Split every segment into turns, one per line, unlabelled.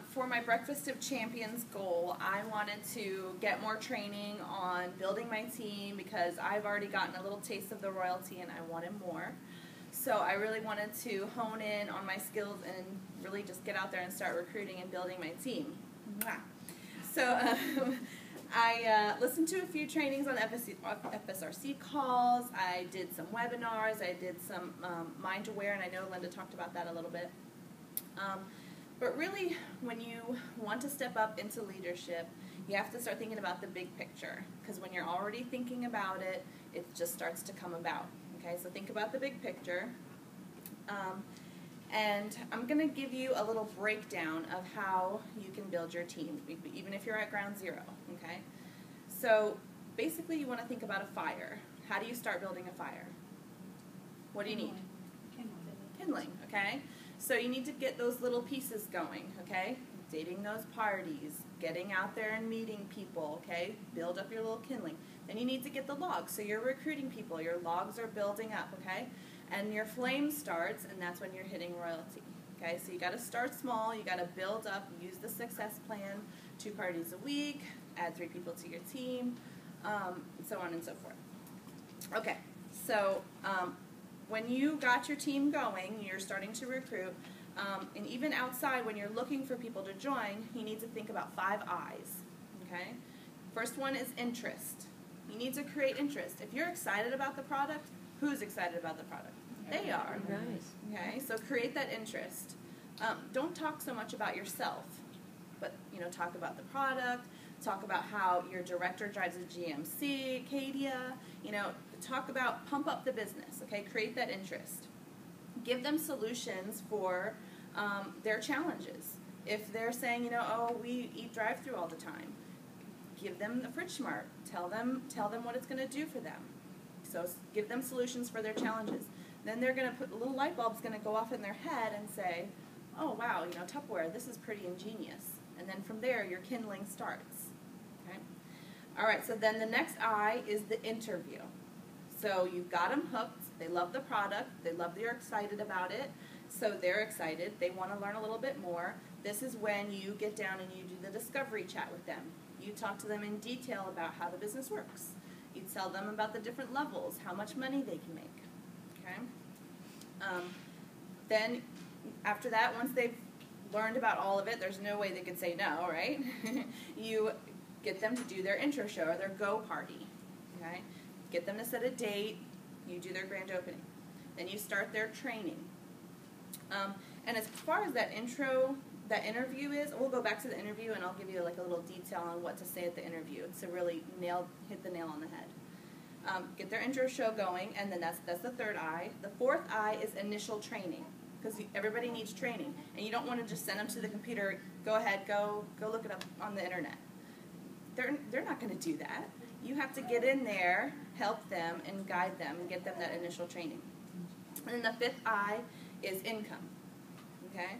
for my Breakfast of Champions goal, I wanted to get more training on building my team because I've already gotten a little taste of the royalty and I wanted more. So I really wanted to hone in on my skills and really just get out there and start recruiting and building my team. So I listened to a few trainings on FSRC calls. I did some webinars. I did some Mind Aware, and I know Linda talked about that a little bit. But really, when you want to step up into leadership, you have to start thinking about the big picture. Because when you're already thinking about it, it just starts to come about. Okay, so think about the big picture. And I'm going to give you a little breakdown of how you can build your team, even if you're at ground zero. Okay, so basically you want to think about a fire. How do you start building a fire? What do you need? Kindling, okay? So you need to get those little pieces going, okay? Dating those parties, getting out there and meeting people, okay? Build up your little kindling. Then you need to get the logs. So you're recruiting people. Your logs are building up, okay? And your flame starts, and that's when you're hitting royalty, okay? So you got to start small. You got to build up. Use the success plan. 2 parties a week. Add 3 people to your team, so on and so forth. Okay, so when you got your team going, you're starting to recruit, and even outside when you're looking for people to join, you need to think about 5 I's, okay? First one is interest. You need to create interest. If you're excited about the product, who's excited about the product? They are.
Nice.
Okay, so create that interest. Don't talk so much about yourself, but talk about the product. Talk about how your director drives a GMC, Acadia. Talk about, pump up the business. Okay, create that interest. Give them solutions for their challenges. If they're saying, oh, we eat drive-through all the time, give them the Fridge Smart. Tell them what it's going to do for them. So give them solutions for their challenges. Then they're going to put a little light bulb's going to go off in their head and say, oh wow, Tupperware, this is pretty ingenious. And then from there, your kindling starts. Okay. All right. So then the next I is the interview. So you've got them hooked. They love the product. They love that you're excited about it. So they're excited. They want to learn a little bit more. This is when you get down and you do the discovery chat with them. You talk to them in detail about how the business works. You tell them about the different levels, how much money they can make. Okay. Then after that, once they've learned about all of it, there's no way they could say no, right? You get them to do their intro show or their go party. Okay. Get them to set a date. You do their grand opening. Then you start their training. And as far as that interview is, we'll go back to the interview and I'll give you like a little detail on what to say at the interview to really hit the nail on the head. Get their intro show going, and then that's the third I. The fourth I is initial training, because everybody needs training, and you don't want to just send them to the computer. Go ahead, go look it up on the internet. They're not going to do that. You have to get in there, help them, and guide them, and get them that initial training. And then the fifth I is income. Okay?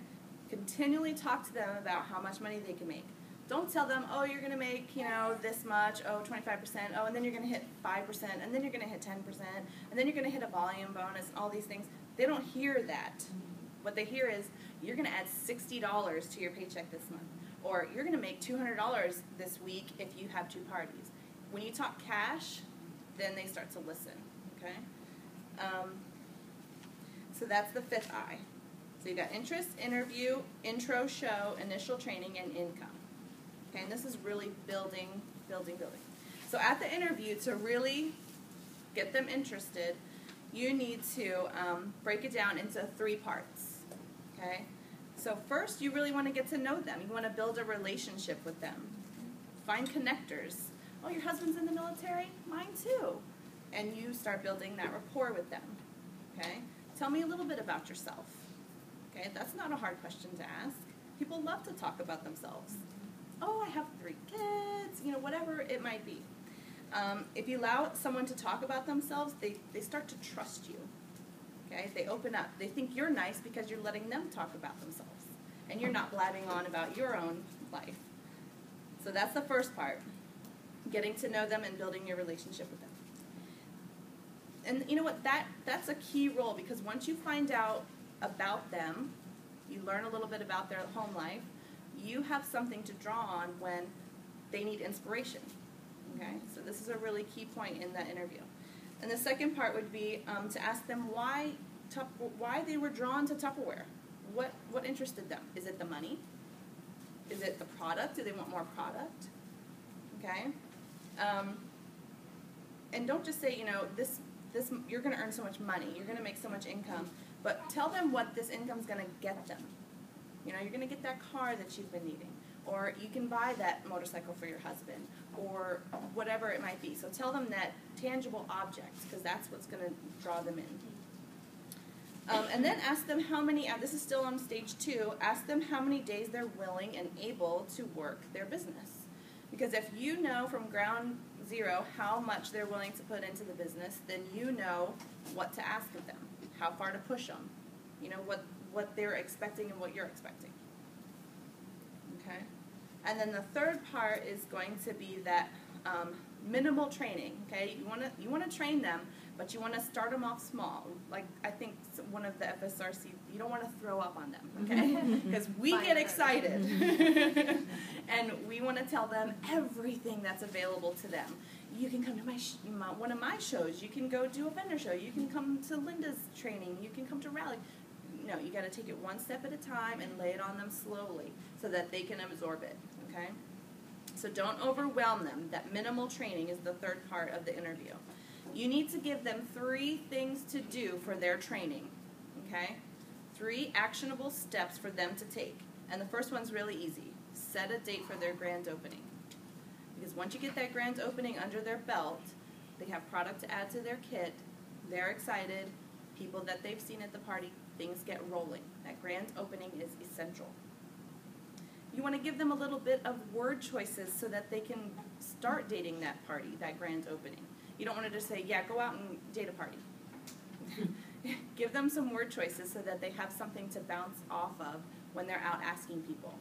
Continually talk to them about how much money they can make. Don't tell them, oh, you're going to make, this much, 25%, and then you're going to hit 5%, and then you're going to hit 10%, and then you're going to hit a volume bonus, all these things. They don't hear that. What they hear is, you're going to add $60 to your paycheck this month, or you're going to make $200 this week if you have 2 parties. When you talk cash, then they start to listen, okay? So that's the fifth I. So you got interest, interview, intro, show, initial training, and income. Okay, and this is really building. So at the interview, to really get them interested, you need to break it down into 3 parts. Okay? So first, you really want to get to know them. You want to build a relationship with them. Find connectors. Oh, your husband's in the military? Mine too. And you start building that rapport with them. Okay? Tell me a little bit about yourself. Okay? That's not a hard question to ask. People love to talk about themselves. Oh, I have 3 kids, whatever it might be. If you allow someone to talk about themselves, they start to trust you. Okay? They open up. They think you're nice because you're letting them talk about themselves. And you're not blabbing on about your own life. So that's the first part. Getting to know them and building your relationship with them. And you know what? That's a key role, because once you find out about them, you learn a little bit about their home life, you have something to draw on when they need inspiration. Okay, so this is a really key point in that interview. And the second part would be to ask them why they were drawn to Tupperware. What interested them? Is it the money? Is it the product? Do they want more product? Okay, and don't just say, this you're going to earn so much money, you're going to make so much income, but tell them what this income is going to get them. You're going to get that car that you've been needing, or you can buy that motorcycle for your husband, or whatever it might be. So tell them that tangible objects, because that's what's going to draw them in. And then ask them how many, this is still on stage 2, ask them how many days they're willing and able to work their business. Because if you know from ground zero how much they're willing to put into the business, then you know what to ask of them, how far to push them, what they're expecting and what you're expecting. Okay? And then the third part is going to be that minimal training. Okay, you want to train them, but you want to start them off small. Like I think one of the FSRC, you don't want to throw up on them, okay? Because we get excited, and we want to tell them everything that's available to them. You can come to one of my shows. You can go do a vendor show. You can come to Linda's training. You can come to Rally. No, you got to take it one step at a time and lay it on them slowly so that they can absorb it, okay? So don't overwhelm them. That minimal training is the third part of the interview. You need to give them 3 things to do for their training, okay? 3 actionable steps for them to take. And the first one's really easy. Set a date for their grand opening. Because once you get that grand opening under their belt, they have product to add to their kit, they're excited, people that they've seen at the party, things get rolling. That grand opening is essential. You want to give them a little bit of word choices so that they can start dating that party, that grand opening. You don't want to just say, yeah, go out and date a party. Give them some word choices so that they have something to bounce off of when they're out asking people.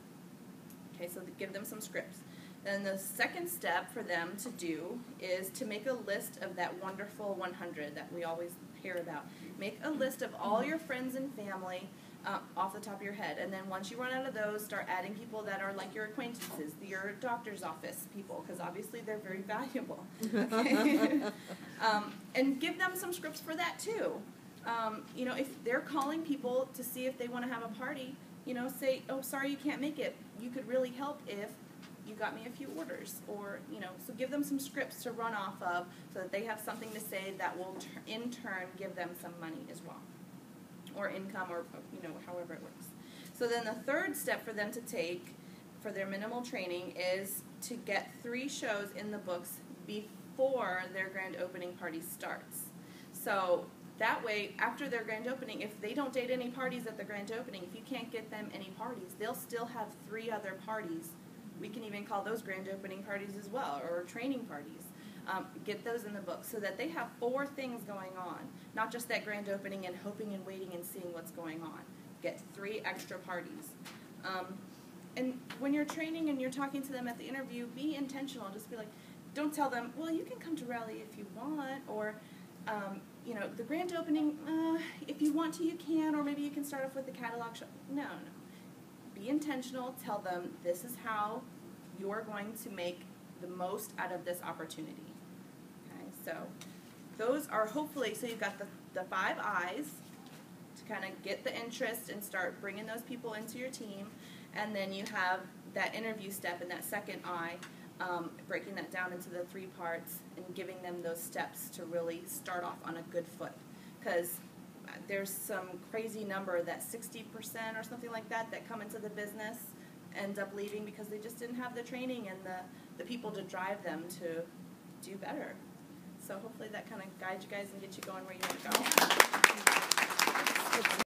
Okay, so give them some scripts. Then the second step for them to do is to make a list of that wonderful 100 that we always hear about. Make a list of all your friends and family off the top of your head. And then once you run out of those, start adding people that are like your acquaintances, your doctor's office people, because obviously they're very valuable. Okay? And give them some scripts for that too. If they're calling people to see if they want to have a party, say, oh, sorry you can't make it. You could really help if you got me a few orders, or, so give them some scripts to run off of so that they have something to say that will in turn give them some money as well, or income, or, however it works. So then the third step for them to take for their minimal training is to get 3 shows in the books before their grand opening party starts. So that way, after their grand opening, if they don't date any parties at the grand opening, if you can't get them any parties, they'll still have 3 other parties. We can even call those grand opening parties as well, or training parties. Get those in the book so that they have 4 things going on, not just that grand opening and hoping and waiting and seeing what's going on. Get 3 extra parties. And when you're training and you're talking to them at the interview, be intentional. Just be like, don't tell them, well, you can come to Rally if you want, or the grand opening, if you want to, you can, or maybe you can start off with the catalog show. No. Be intentional. Tell them this is how you're going to make the most out of this opportunity. Okay, so those are hopefully, so you've got the 5 I's to kind of get the interest and start bringing those people into your team, and then you have that interview step and that second I, breaking that down into the 3 parts and giving them those steps to really start off on a good foot. Because there's some crazy number that 60% or something like that come into the business end up leaving because they just didn't have the training and the people to drive them to do better. So hopefully that kind of guides you guys and gets you going where you want to go.